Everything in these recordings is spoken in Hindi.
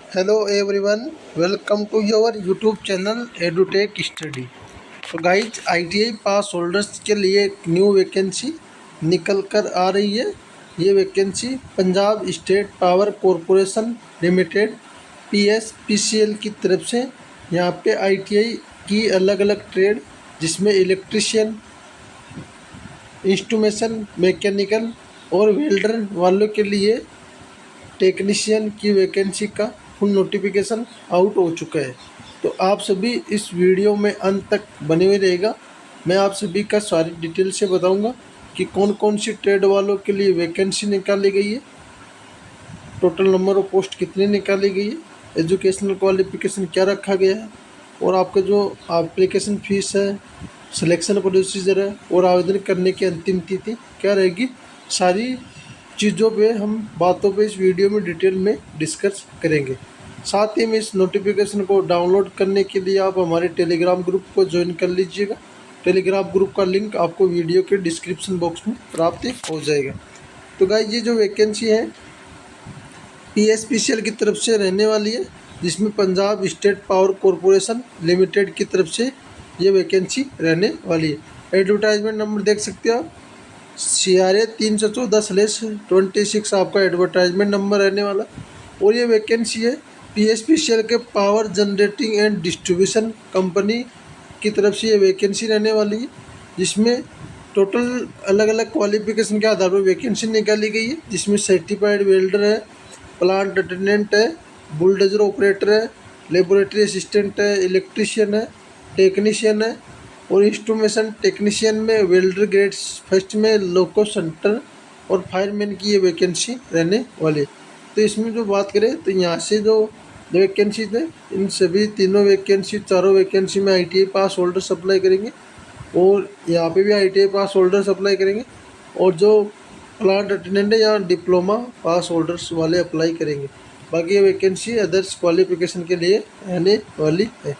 Hello everyone, welcome to your YouTube channel Edutech study. तो गाइज आईटीआई पास होल्डर्स के लिए एक न्यू वैकेंसी निकल कर आ रही है। ये vacancy Punjab state power corporation limited PSPCL की तरफ से। यहाँ पे आईटीआई की अलग अलग ट्रेड जिसमें इलेक्ट्रिशियन, इंस्ट्रूमेशन, मैकेनिकल और वेल्डर वालों के लिए टेक्नीशियन की वैकेंसी का फुल नोटिफिकेशन आउट हो चुका है। तो आप सभी इस वीडियो में अंत तक बने हुए रहेगा। मैं आप सभी का सारी डिटेल से बताऊंगा कि कौन कौन सी ट्रेड वालों के लिए वैकेंसी निकाली गई है, टोटल नंबर ऑफ पोस्ट कितनी निकाली गई है, एजुकेशनल क्वालिफिकेशन क्या रखा गया है, और आपका जो एप्लीकेशन फ़ीस है, सिलेक्शन प्रोसीजर है और आवेदन करने की अंतिम तिथि क्या रहेगी। सारी चीज़ों पे हम बातों पे इस वीडियो में डिटेल में डिस्कस करेंगे। साथ ही में इस नोटिफिकेशन को डाउनलोड करने के लिए आप हमारे टेलीग्राम ग्रुप को ज्वाइन कर लीजिएगा। टेलीग्राम ग्रुप का लिंक आपको वीडियो के डिस्क्रिप्शन बॉक्स में प्राप्त हो जाएगा। तो गाइस, ये जो वैकेंसी है पीएसपीसीएल की तरफ से रहने वाली है, जिसमें Punjab state power corporation limited की तरफ से ये वैकेंसी रहने वाली है। एडवर्टाइजमेंट नंबर देख सकते हो आप, CRA 314/26 आपका एडवर्टाइजमेंट नंबर रहने वाला। और ये वैकेंसी है पीएसपीसीएल के power generating and distribution company की तरफ से ये वैकेंसी रहने वाली है, जिसमें टोटल अलग अलग क्वालिफिकेशन के आधार पर वैकेंसी निकाली गई है, जिसमें सर्टिफाइड वेल्डर है, प्लांट अटेंडेंट है, बुलडोजर ऑपरेटर है, लेबोरेटरी असिस्टेंट है, इलेक्ट्रीशियन है, टेक्नीशियन है और इंस्ट्रूमेशन टेक्नीशियन में वेल्डर ग्रेड फर्स्ट में लोको सेंटर और फायरमैन की ये वैकेंसी रहने वाली है। तो इसमें जो बात करें तो यहाँ से जो वैकेंसी थे, इन सभी चारों वैकेंसी में आईटीआई पास होल्डर्स अप्लाई करेंगे और यहाँ पे भी आईटीआई पास होल्डर्स अप्लाई करेंगे, और जो प्लांट अटेंडेंट है या डिप्लोमा पास होल्डर्स वाले अप्लाई करेंगे। बाकी ये वैकेंसी अदर्स क्वालिफिकेशन के लिए रहने वाली है।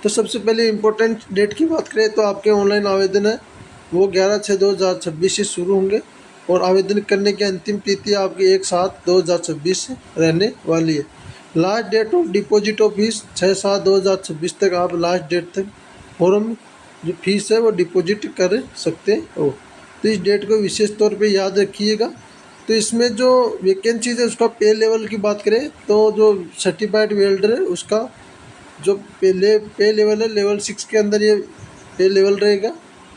तो सबसे पहले इम्पोर्टेंट डेट की बात करें तो आपके ऑनलाइन आवेदन है वो 11/6/2026 से शुरू होंगे और आवेदन करने की अंतिम तिथि आपकी 1/7/2026 से रहने वाली है। Last date of deposit of fees 6/7/2026 तक आप लास्ट डेट तक फॉर्म जो फीस है वो डिपॉजिट कर सकते हो। तो इस डेट को विशेष तौर पे याद रखिएगा। तो इसमें जो वैकेंसीज है उसका पे लेवल की बात करें तो जो सर्टिफाइड वेल्डर है उसका जो पे लेवल है लेवल 6 के अंदर ये पे लेवल रहेगा।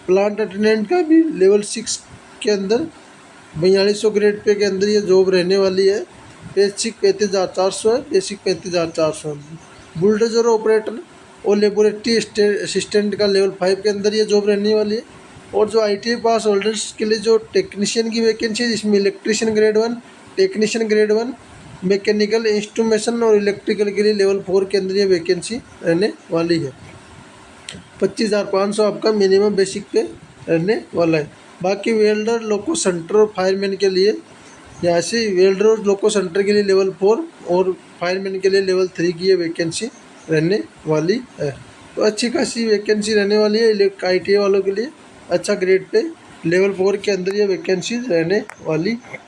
प्लांट अटेंडेंट का भी लेवल 6 के अंदर 4200 ग्रेड पे के अंदर ये जॉब रहने वाली है। बेसिक 35,400 है, बेसिक 35,400 है। बुलडोजर ऑपरेटर और लेबोरेटरी असिस्टेंट का लेवल 5 के अंदर ये जॉब रहने वाली है। और जो आईटीआई पास होल्डर्स के लिए जो टेक्नीशियन की वैकेंसी है, जिसमें electrician grade 1, technician grade 1, mechanical, instrumentation और इलेक्ट्रिकल के लिए लेवल 4 के अंदर ये वैकेंसी रहने वाली है। 25,500 आपका मिनिमम बेसिक पे रहने वाला है। बाकी वेल्डर, लोको सेंटर और फायरमैन के लिए यहाँ से वेल्डर और लोको सेंटर के लिए लेवल 4 और फायरमैन के लिए लेवल 3 की ये वैकेंसी रहने वाली है। तो अच्छी खासी वैकेंसी रहने वाली है आईटीआई वालों के लिए। अच्छा ग्रेड पे लेवल 4 के अंदर ये वैकेंसी रहने वाली है।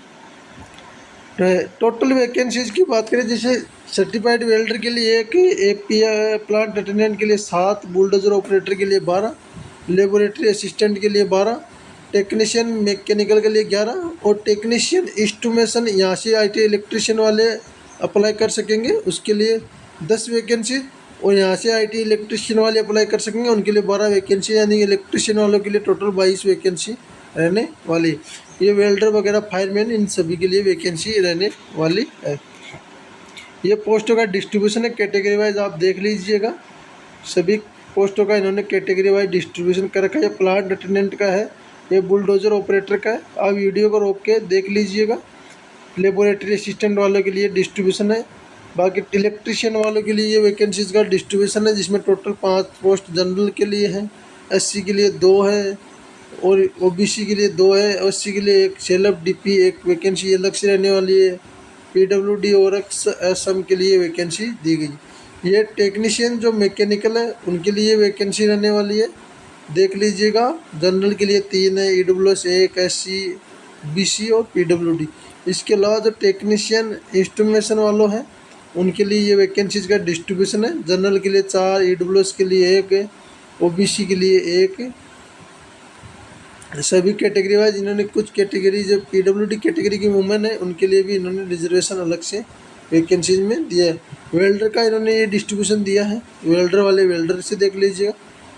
टोटल वैकेंसीज की बात करें, जैसे सर्टिफाइड वेल्डर के लिए 1, एपीआई प्लांट अटेंडेंट के लिए 7, बुलडोजर ऑपरेटर के लिए 12, लेबोरेटरी असिस्टेंट के लिए 12, टेक्नीशियन मैकेनिकल के लिए 11 और टेक्नीशियन इंस्ट्रूमेशन यहाँ से आईटी इलेक्ट्रीशियन वाले अप्लाई कर सकेंगे, उसके लिए 10 वैकेंसी। और यहाँ से आईटी इलेक्ट्रीशियन वाले अप्लाई कर सकेंगे, उनके लिए 12 वैकेंसी, यानी इलेक्ट्रीशियन वालों के लिए टोटल 22 वैकेंसी रहने वाली। ये वेल्डर वगैरह, फायरमैन, इन सभी के लिए वैकेंसी रहने वाली है। ये पोस्टों का डिस्ट्रीब्यूशन है कैटेगरी वाइज, आप देख लीजिएगा। सभी पोस्टों का इन्होंने कैटेगरी वाइज डिस्ट्रीब्यूशन कर रखा है। ये प्लांट अटेंडेंट का है, ये बुलडोजर ऑपरेटर का है, आप वीडियो को रोक के देख लीजिएगा। लेबोरेटरी असिस्टेंट वालों के लिए डिस्ट्रीब्यूशन है। बाकी इलेक्ट्रीशियन वालों के लिए ये वैकेंसीज का डिस्ट्रीब्यूशन है, जिसमें टोटल 5 पोस्ट जनरल के लिए है, SC के लिए 2 है और OBC के लिए 2 है, SC के लिए 1, सेल्फ DP 1 वैकेंसी अलग से रहने वाली है। PWD और SM के लिए वैकेंसी दी गई। ये टेक्नीशियन जो मैकेनिकल है उनके लिए वैकेंसी रहने वाली है, देख लीजिएगा। जनरल के लिए 3 है, EWS 1, SC, BC और PWD। इसके अलावा जो टेक्नीशियन इंस्ट्रूमेशन वालों हैं उनके लिए ये वैकेंसीज का डिस्ट्रीब्यूशन है। जनरल के लिए 4, EWS के लिए 1 है, OBC के लिए 1 है। सभी कैटेगरी वाइज इन्होंने कुछ कैटेगरी जो PWD कैटेगरी की वुमेन है उनके लिए भी इन्होंने रिजर्वेशन अलग से वैकेंसीज में दिया है। वेल्डर का इन्होंने ये डिस्ट्रीब्यूशन दिया है, वेल्डर वाले वेल्डर से देख लीजिएगा।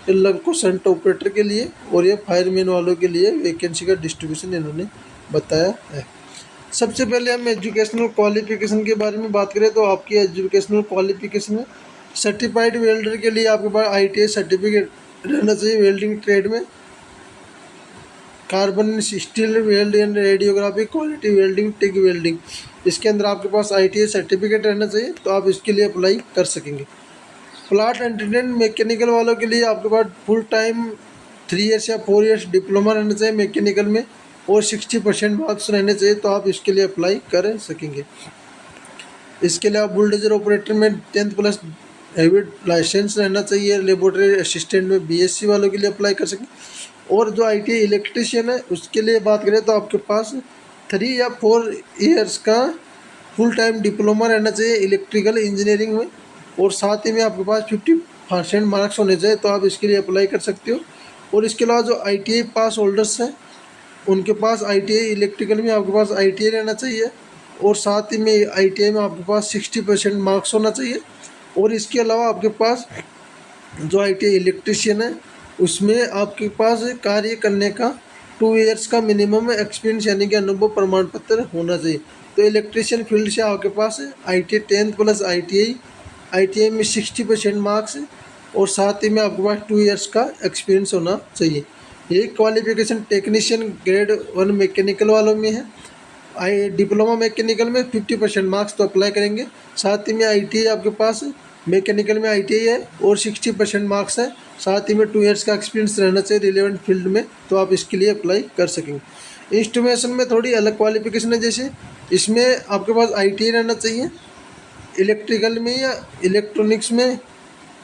ये लगको सेंट ऑपरेटर के लिए और ये फायरमैन वालों के लिए वैकेंसी का डिस्ट्रीब्यूशन इन्होंने बताया है। सबसे पहले हम एजुकेशनल क्वालिफिकेशन के बारे में बात करें तो आपकी एजुकेशनल क्वालिफिकेशन है सर्टिफाइड वेल्डर के लिए आपके पास ITI सर्टिफिकेट रहना चाहिए वेल्डिंग ट्रेड में। Carbon steel weld and radiography quality welding TIG welding, इसके अंदर आपके पास ITI सर्टिफिकेट रहना चाहिए तो आप इसके लिए अप्लाई कर सकेंगे। प्लांट अटेंडेंट मैकेनिकल वालों के लिए आपके पास फुल टाइम 3 ईयर्स या 4 ईयर्स डिप्लोमा रहना चाहिए मैकेनिकल में और 60% मार्क्स रहने चाहिए तो आप इसके लिए अप्लाई कर सकेंगे। इसके लिए आप बुलडोजर ऑपरेटर में 10th+ हैवी लाइसेंस रहना चाहिए। लेबोरेटरी असिस्टेंट में BSc वालों के लिए अप्लाई कर सकें। और जो ITI इलेक्ट्रिशियन है उसके लिए बात करें तो आपके पास 3 या 4 ईयर्स का फुल टाइम डिप्लोमा रहना चाहिए इलेक्ट्रिकल इंजीनियरिंग में और साथ ही में आपके पास 50% मार्क्स होने चाहिए तो आप इसके लिए अप्लाई कर सकते हो। और इसके अलावा जो ITI पास होल्डर्स हैं उनके पास ITI इलेक्ट्रिकल में आपके पास ITI रहना चाहिए और साथ ही में ITI में आपके पास 60% मार्क्स होना चाहिए। और इसके अलावा आपके पास जो ITI इलेक्ट्रिशियन है उसमें आपके पास कार्य करने का 2 ईयर्स का मिनिमम एक्सपीरियंस यानी कि अनुभव प्रमाण पत्र होना चाहिए। तो इलेक्ट्रिशियन फील्ड से आपके पास ITI 10th+ ITI में 60% मार्क्स और साथ ही में आपके पास 2 ईयर्स का एक्सपीरियंस होना चाहिए। ये क्वालिफिकेशन टेक्नीशियन ग्रेड 1 मैकेनिकल वालों में है। डिप्लोमा मैकेनिकल में 50% मार्क्स तो अप्लाई करेंगे। साथ ही में ITI आपके पास मैकेनिकल में ITI है और 60% मार्क्स है। साथ ही में 2 ईयर्स का एक्सपीरियंस रहना चाहिए रिलेवेंट फील्ड में तो आप इसके लिए अप्लाई कर सकेंगे। इंस्ट्रूमेशन में थोड़ी अलग क्वालिफिकेशन है, जैसे इसमें आपके पास ITI रहना चाहिए इलेक्ट्रिकल में या इलेक्ट्रॉनिक्स में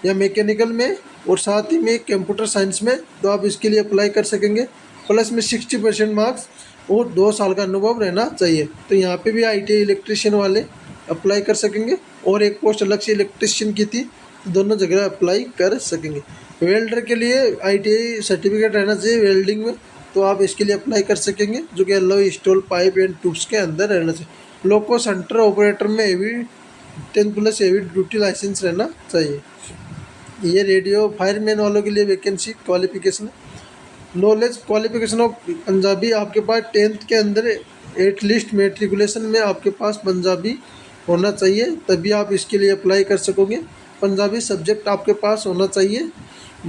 या मैकेनिकल में और साथ ही में कंप्यूटर साइंस में तो आप इसके लिए अप्लाई कर सकेंगे। प्लस में 60% मार्क्स और 2 साल का अनुभव रहना चाहिए तो यहाँ पे भी ITI इलेक्ट्रिशियन वाले अप्लाई कर सकेंगे। और एक पोस्ट अलग से इलेक्ट्रिशियन की थी तो दोनों जगह अप्लाई कर सकेंगे। वेल्डर के लिए ITI सर्टिफिकेट रहना चाहिए वेल्डिंग में तो आप इसके लिए अप्लाई कर सकेंगे जो कि alloy steel pipe and tubes के अंदर रहना चाहिए। लोको सेंटर ऑपरेटर में 10th+ हेवी ड्यूटी लाइसेंस रहना चाहिए। ये रेडियो फायरमैन वालों के लिए वैकेंसी क्वालिफिकेशन है। नॉलेज क्वालिफिकेशन ऑफ पंजाबी आपके पास 10th के अंदर एटलीस्ट मेट्रिकुलेशन में आपके पास पंजाबी होना चाहिए तभी आप इसके लिए अप्लाई कर सकोगे। पंजाबी सब्जेक्ट आपके पास होना चाहिए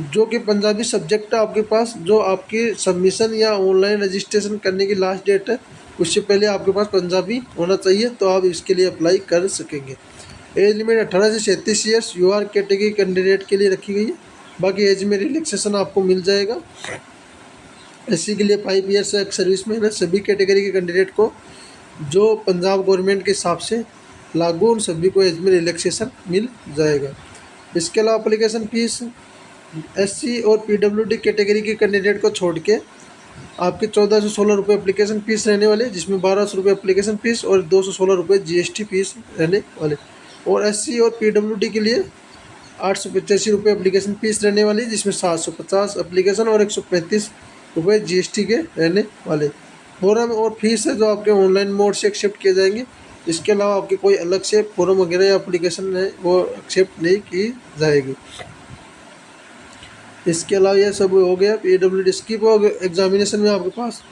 जो कि पंजाबी सब्जेक्ट आपके पास जो आपकी सबमिशन या ऑनलाइन रजिस्ट्रेशन करने की लास्ट डेट है उससे पहले आपके पास पंजाबी होना चाहिए तो आप इसके लिए अप्लाई कर सकेंगे। एज लिमिट 18 से 37 ईयर्स UR कैटेगरी कैंडिडेट के लिए रखी गई है। बाकी एज में रिलैक्सेशन आपको मिल जाएगा। SC के लिए 5 ईयर्स सर्विस में है। सभी कैटेगरी के कैंडिडेट को जो पंजाब गवर्नमेंट के हिसाब से लागू उन सभी को एज में रिलैक्सेशन मिल जाएगा। इसके अलावा एप्लीकेशन फ़ीस SC और PWD कैटेगरी के कैंडिडेट को छोड़ के आपके 14 से 16 रुपये एप्लीकेशन फ़ीस रहने वाले जिसमें 1200 रुपये एप्लीकेशन फ़ीस और 216 रुपये GST फीस रहने वाले। और SC और PWD के लिए 885 रुपये एप्लीकेशन फ़ीस रहने वाली जिसमें 750 एप्लीकेशन और 135 रुपये GST के रहने वाले। फॉर्म और फीस है जो आपके ऑनलाइन मोड से एक्सेप्ट किए जाएंगे। इसके अलावा आपके कोई अलग से फॉर्म वगैरह या एप्लीकेशन है वो एक्सेप्ट नहीं की जाएगी। इसके अलावा यह सब हो गया PWD स्किप एग्जामिनेशन में आपके पास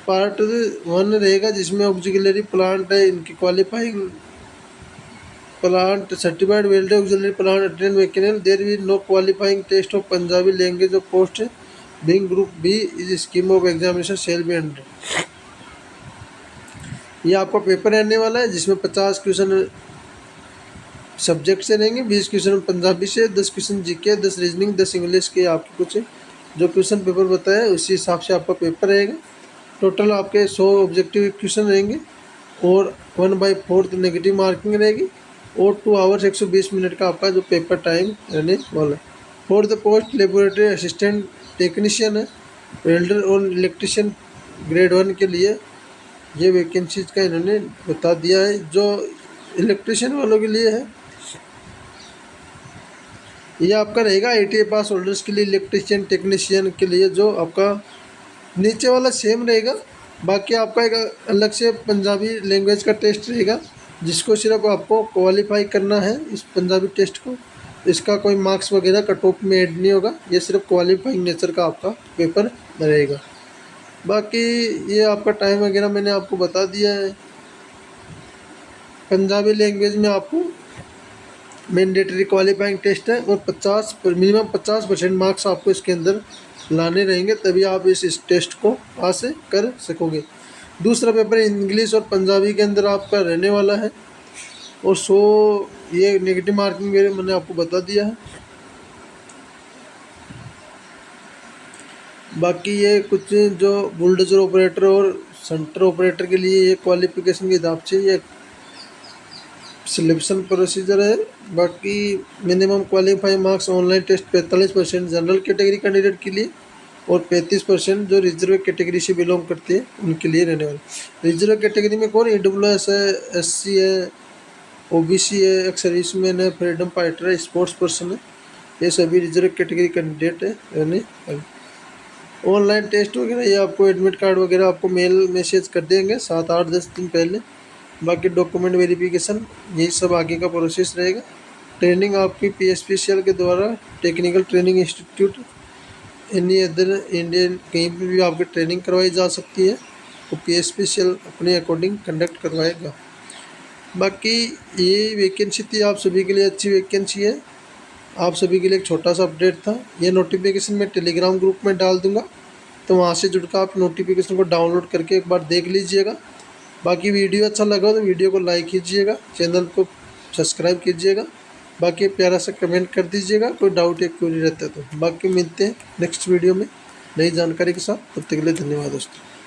पार्ट 1 रहेगा जिसमें ऑक्सिलरी प्लांट है इनकी qualifying plant certified welder auxiliary plant attendant mechanical there will no qualifying test of Punjabi language of post being group B is scheme of examination shall be under. ये आपका पेपर रहने वाला है जिसमें 50 क्वेश्चन सब्जेक्ट से रहेंगे, 20 क्वेश्चन पंजाबी से, 10 क्वेश्चन GK, 10 रीजनिंग, 10 इंग्लिश के आपके कुछ जो क्वेश्चन पेपर बताया है उसी हिसाब से आपका पेपर रहेगा। टोटल आपके 100 ऑब्जेक्टिव क्वेश्चन रहेंगे और 1/4 नेगेटिव मार्किंग रहेगी और 2 आवर्स 120 मिनट का आपका जो पेपर टाइम रहने वाला है। For the post laboratory assistant technician है वेल्डर और इलेक्ट्रिशियन ग्रेड 1 के लिए ये वैकेंसीज का इन्होंने बता दिया है। जो इलेक्ट्रिशियन वालों के लिए है। ये आपका रहेगा ITI पास होल्डर्स के लिए, इलेक्ट्रिशियन टेक्नीशियन के लिए, जो आपका नीचे वाला सेम रहेगा। बाकी आपका एक अलग से पंजाबी लैंग्वेज का टेस्ट रहेगा, जिसको सिर्फ आपको क्वालिफाई करना है इस पंजाबी टेस्ट को। इसका कोई मार्क्स वगैरह कट ऑफ में ऐड नहीं होगा, ये सिर्फ क्वालिफाइंग नेचर का आपका पेपर रहेगा। बाकी ये आपका टाइम वगैरह मैंने आपको बता दिया है। पंजाबी लैंग्वेज में आपको मैंडेटरी क्वालिफाइंग टेस्ट है और मिनिमम 50% मार्क्स आपको इसके अंदर लाने रहेंगे, तभी आप इस टेस्ट को पास कर सकोगे। दूसरा पेपर इंग्लिश और पंजाबी के अंदर आपका रहने वाला है, और 100 ये नेगेटिव मार्किंग मेरे मैंने आपको बता दिया है। बाकी ये कुछ जो बुलडोजर ऑपरेटर और सेंटर ऑपरेटर के लिए ये क्वालिफिकेशन के हिसाब से ये सिलेक्शन प्रोसीजर है। बाकी minimum qualifying marks online test 45% general category candidate के लिए और 35% जो रिजर्व कैटेगरी से बिलोंग करते हैं उनके लिए रहने वाले। रिजर्व कैटेगरी में कौन EWS है, SC है, OBC है, एक्स सर्विसमैन है, फ्रीडम फाइटर है, स्पोर्ट्स पर्सन है, ये सभी रिजर्व कैटेगरी कैंडिडेट है रहने वाले। ऑनलाइन टेस्ट वगैरह ये आपको एडमिट कार्ड वगैरह आपको मेल मैसेज कर देंगे 7-8-10 दिन पहले। बाकी डॉक्यूमेंट वेरिफिकेशन यही सब आगे का प्रोसेस रहेगा। ट्रेनिंग आपकी PSPCL के द्वारा technical training institute any other Indian कहीं पर भी आपकी ट्रेनिंग करवाई जा सकती है, तो PSPCL अपने अकॉर्डिंग कंडक्ट करवाएगा। बाकी ये वैकेंसी थी आप सभी के लिए, अच्छी वैकेंसी है, आप सभी के लिए एक छोटा सा अपडेट था। ये नोटिफिकेशन मैं टेलीग्राम ग्रुप में डाल दूंगा, तो वहाँ से जुड़कर आप नोटिफिकेशन को डाउनलोड करके एक बार देख लीजिएगा। बाकी वीडियो अच्छा लगा तो वीडियो को लाइक कीजिएगा, चैनल को सब्सक्राइब कीजिएगा। बाकी प्यारा सा कमेंट कर दीजिएगा, कोई डाउट या क्वेरी रहता है तो। बाकी मिलते हैं नेक्स्ट वीडियो में नई जानकारी के साथ, तब तक के लिए धन्यवाद दोस्तों।